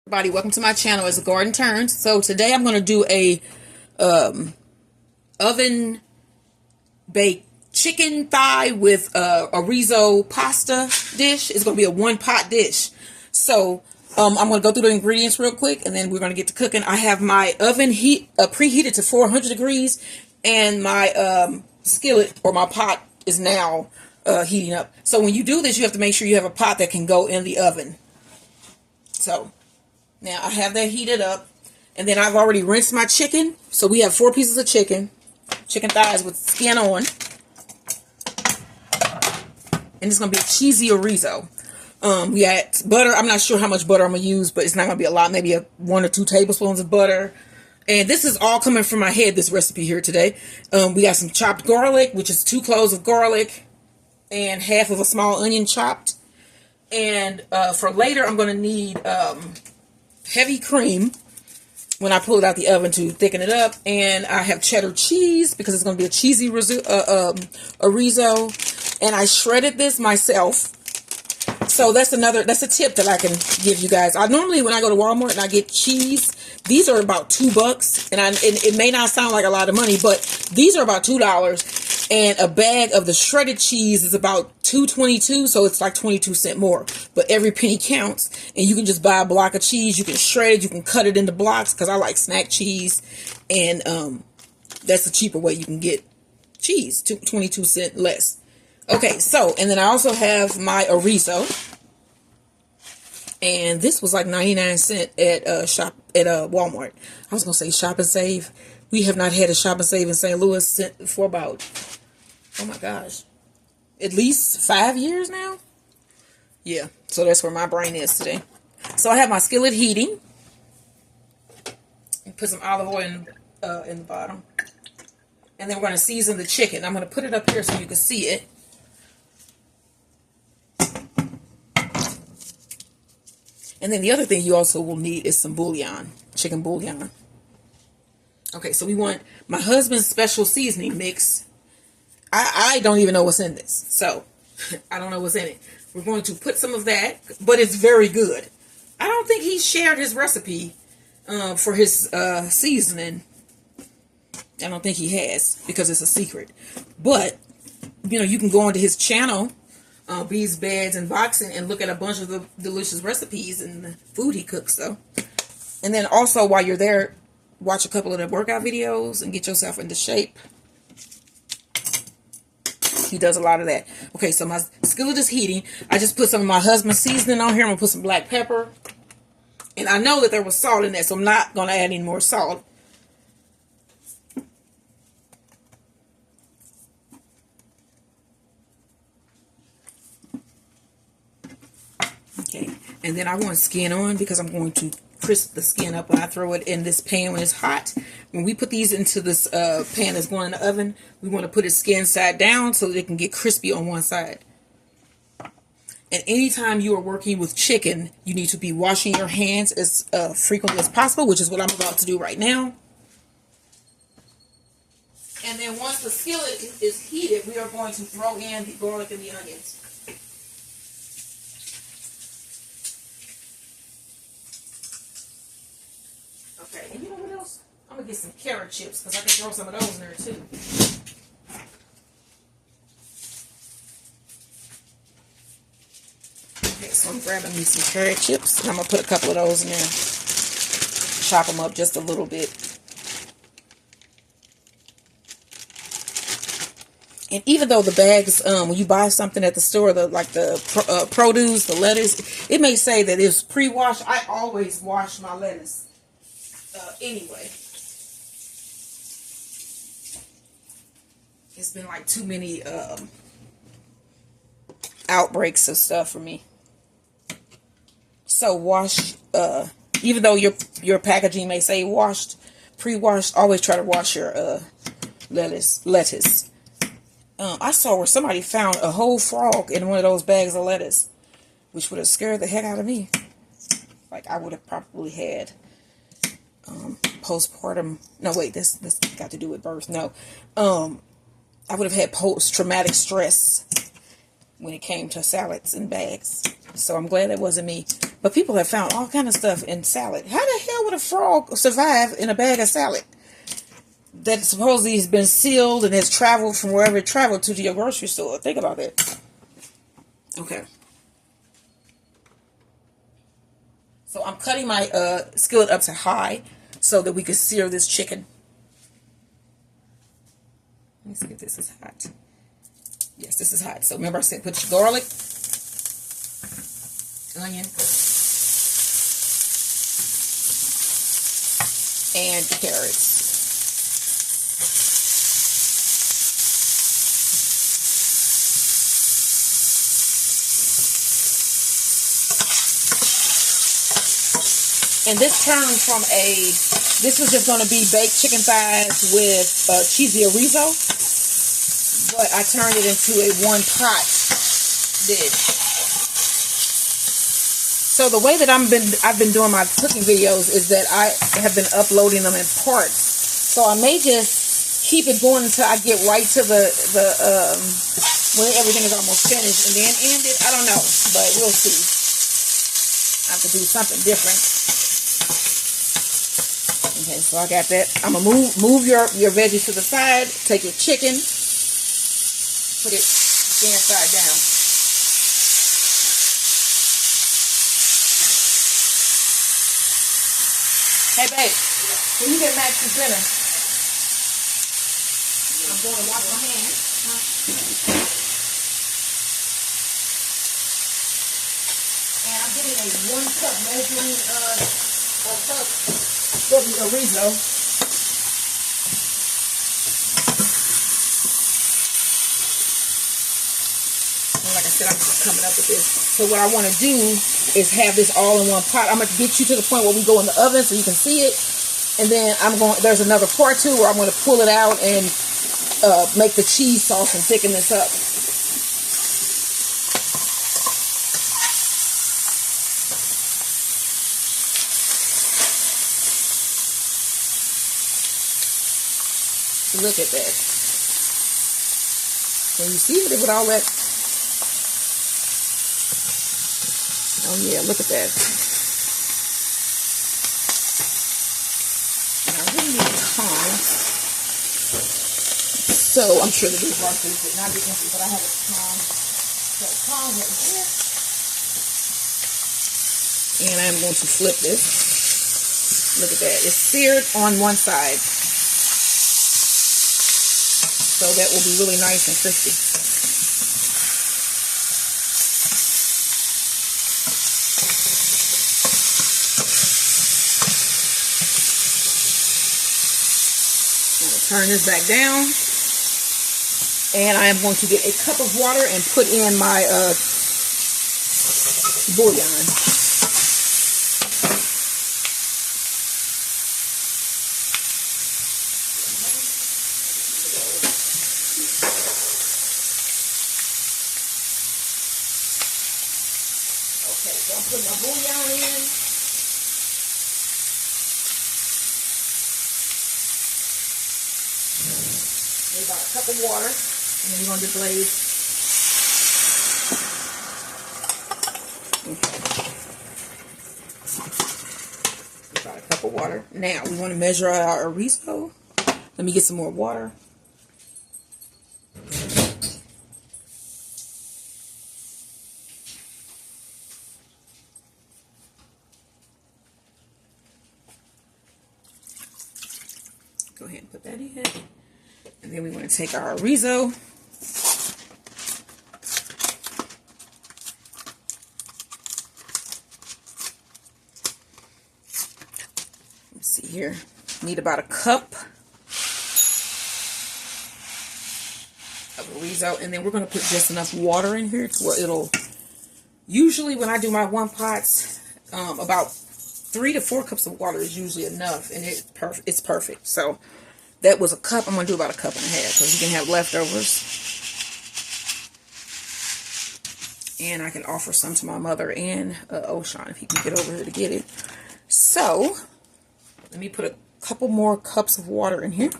Everybody, welcome to my channel. It's Garden Turns. So today I'm going to do a oven baked chicken thigh with a Orzo pasta dish. It's going to be a one pot dish. So I'm going to go through the ingredients real quick, and then we're going to get to cooking. I have my oven preheated to 400 degrees, and my skillet or my pot is now heating up. So when you do this, you have to make sure you have a pot that can go in the oven. So now I have that heated up, and then I've already rinsed my chicken. So we have 4 pieces of chicken thighs with skin on, and it's gonna be a cheesy Orzo. We add butter. I'm not sure how much butter I'm gonna use, but it's not gonna be a lot. Maybe 1 or 2 tablespoons of butter. And this is all coming from my head, this recipe here today. We got some chopped garlic, which is 2 cloves of garlic and half of a small onion chopped. And for later, I'm gonna need heavy cream when I pull it out the oven to thicken it up. And I have cheddar cheese because it's going to be a cheesy Orzo. And I shredded this myself. So that's a tip that I can give you guys. I normally, when I go to Walmart and I get cheese, these are about $2. And it may not sound like a lot of money, but these are about $2. And a bag of the shredded cheese is about $2.22, so it's like 22 cents more. But every penny counts, and you can just buy a block of cheese. You can shred it, you can cut it into blocks, because I like snack cheese, and that's a cheaper way you can get cheese, 22 cents less. Okay, so, and then I also have my Orzo, and this was like 99 cents at Walmart. I was gonna say Shop and Save. We have not had a Shop and Save in St. Louis for about, oh my gosh, at least 5 years now. Yeah, so that's where my brain is today. So I have my skillet heating. Put some olive oil in the bottom. And then we're going to season the chicken. I'm going to put it up here so you can see it. And then the other thing you also will need is some bouillon, chicken bouillon. Okay, so we want my husband's special seasoning mix. I don't even know what's in this, so I don't know what's in it. We're going to put some of that, but it's very good. I don't think he shared his recipe for his seasoning. I don't think he has, because it's a secret. But, you know, you can go onto his channel, Bees, Beds, and Boxing, and look at a bunch of the delicious recipes and the food he cooks, so. And then also, while you're there, watch a couple of the workout videos and get yourself into shape. He does a lot of that. Okay, so my skillet is heating. I just put some of my husband's seasoning on here. I'm going to put some black pepper. And I know that there was salt in that, so I'm not going to add any more salt. Okay, and then I want skin on because I'm going to crisp the skin up when I throw it in this pan when it's hot. When we put these into this pan that's going in the oven, we want to put it skin side down so that it can get crispy on one side. And anytime you are working with chicken, you need to be washing your hands as frequently as possible, which is what I'm about to do right now. And then once the skillet is heated, we are going to throw in the garlic and the onions. Okay, and you know what else? I'm going to get some carrot chips because I can throw some of those in there too. Okay, so I'm grabbing me some carrot chips, and I'm going to put a couple of those in there. Chop them up just a little bit. And even though the bags, when you buy something at the store, like the produce, the lettuce, it may say that it's pre-washed. I always wash my lettuce. Anyway, it's been like too many outbreaks of stuff for me. So wash, even though your packaging may say washed, pre-washed, always try to wash your lettuce. I saw where somebody found a whole frog in one of those bags of lettuce, which would have scared the heck out of me. Like, I would have probably had postpartum, no wait, this got to do with birth, no, I would have had post-traumatic stress when it came to salads and bags. So I'm glad that wasn't me. But But people have found all kind of stuff in salad. How the hell would a frog survive in a bag of salad that supposedly has been sealed and has traveled from wherever it traveled to your grocery store? Think about that. Okay. So I'm cutting my skillet up to high so that we can sear this chicken. Let me see if this is hot. Yes, this is hot. So remember I said put your garlic, onion, and carrots. And this turned from this was just going to be baked chicken thighs with cheesy Orzo, but I turned it into a one-pot dish. So the way that I've been doing my cooking videos is that I have been uploading them in parts. So I may just keep it going until I get right to when everything is almost finished, and then end it. I don't know, but we'll see. I have to do something different. Okay, so I got that. I'm gonna move your veggies to the side. Take your chicken, put it inside down. Hey, babe, can you get Max some dinner? I'm going to wash my hands. And I'm getting a 1 cup measuring cup. Orzo. Like I said, I'm just coming up with this. So what I want to do is have this all in one pot. I'm going to get you to the point where we go in the oven so you can see it. And then there's another part too where I'm going to pull it out and make the cheese sauce and thicken this up. Look at that. Can you see it with all that? Oh yeah, look at that. And I really need tongs. So I'm sure the big bar piece would not be empty, but I have a tong. So tongs right here. And I'm going to flip this. Look at that. It's seared on one side. So that will be really nice and crispy. I'm going to turn this back down. And I am going to get a cup of water and put in my bouillon. So I'm putting my bouillon in. Maybe about a cup of water. And then we're going to deglaze. Okay. About a cup of water. Now we want to measure out our Orzo. Let me get some more water. Go ahead and put that in. And then we want to take our Orzo. Let's see here. Need about a cup of Orzo. And then we're going to put just enough water in here to where it'll... Usually when I do my one pots, about 3 to 4 cups of water is usually enough, and it's perfect. So that was a cup. I'm going to do about a cup and a half because you can have leftovers. And I can offer some to my mother and Oshan if he can get over here to get it. So let me put a couple more cups of water in here.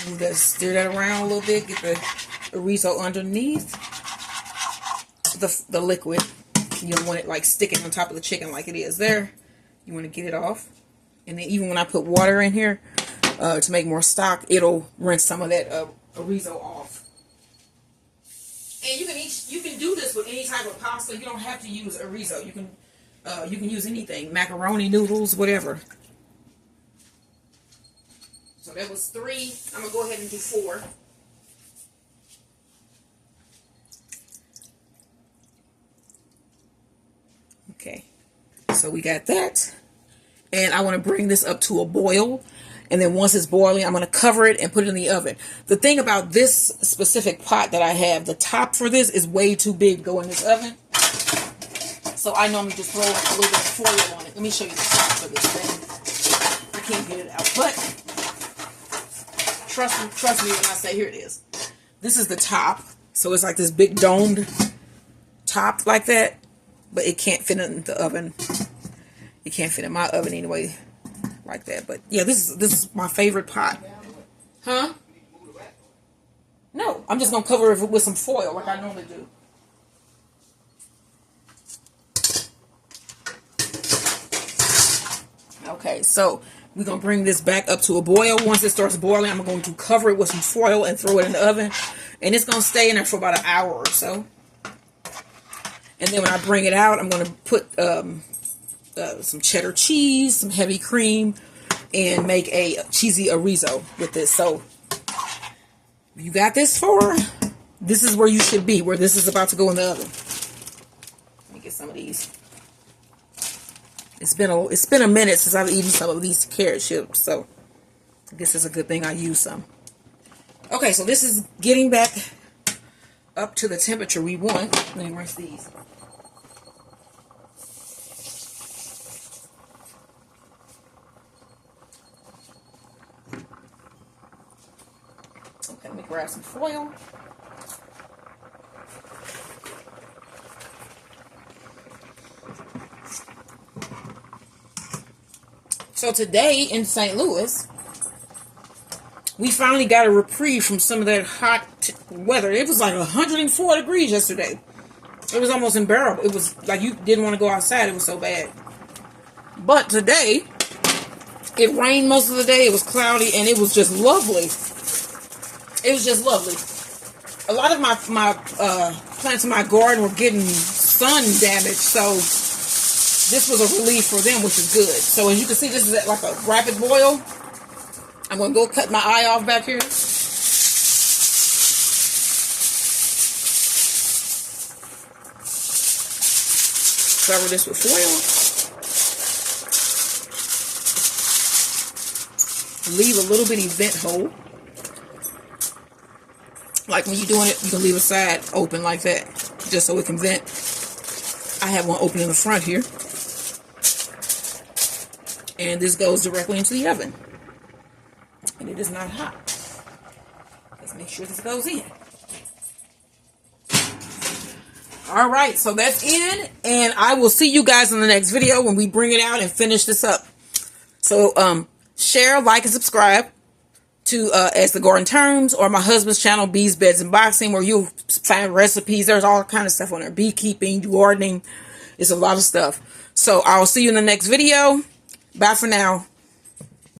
You just stir that around a little bit. Get the Orzo underneath the liquid. You don't want it like sticking on top of the chicken like it is there. You want to get it off. And then even when I put water in here to make more stock, it'll rinse some of that chorizo off. And you can do this with any type of pasta. You don't have to use chorizo. You can use anything, macaroni, noodles, whatever. So that was 3. I'm gonna go ahead and do 4. Okay, so we got that. And I want to bring this up to a boil. And then once it's boiling, I'm going to cover it and put it in the oven. The thing about this specific pot that I have, the top for this is way too big to go in this oven. So I normally just throw like a little bit of foil on it. Let me show you the top for this thing. I can't get it out. But trust me when I say, here it is. This is the top. So it's like this big domed top like that. But it can't fit in the oven. It can't fit in my oven anyway, like that. But yeah, this is my favorite pot. Huh? No, I'm just gonna cover it with some foil like I normally do. Okay, so we're gonna bring this back up to a boil. Once it starts boiling, I'm going to cover it with some foil and throw it in the oven, and it's gonna stay in there for about an hour or so. And then when I bring it out, I'm going to put some cheddar cheese, some heavy cream, and make a cheesy chorizo with this. So you got this this is where you should be, where this is about to go in the oven. Let me get some of these. It's been a minute since I've eaten some of these carrot chips, so I guess it's a good thing I use some. Okay, so this is getting back up to the temperature we want. Let me rinse these. Okay, let me grab some foil. So today in St. Louis, we finally got a reprieve from some of that hot weather. It was like 104 degrees yesterday. It was almost unbearable. It was like you didn't want to go outside. It was so bad. But today, it rained most of the day. It was cloudy, and it was just lovely. It was just lovely. A lot of my plants in my garden were getting sun damage, so this was a relief for them, which is good. So as you can see, this is at like a rapid boil. I'm going to go cut my eye off back here. Cover this with foil. Leave a little bitty vent hole. Like when you're doing it, you can leave a side open like that, just so it can vent. I have one open in the front here. And this goes directly into the oven. And it is not hot. Let's make sure this goes in. Alright, so that's in. And I will see you guys in the next video when we bring it out and finish this up. So, share, like, and subscribe to As the Garden Turns, or my husband's channel, Bees, Beds, and Boxing, where you'll find recipes. There's all kind of stuff on there. Beekeeping, gardening. It's a lot of stuff. So, I'll see you in the next video. Bye for now.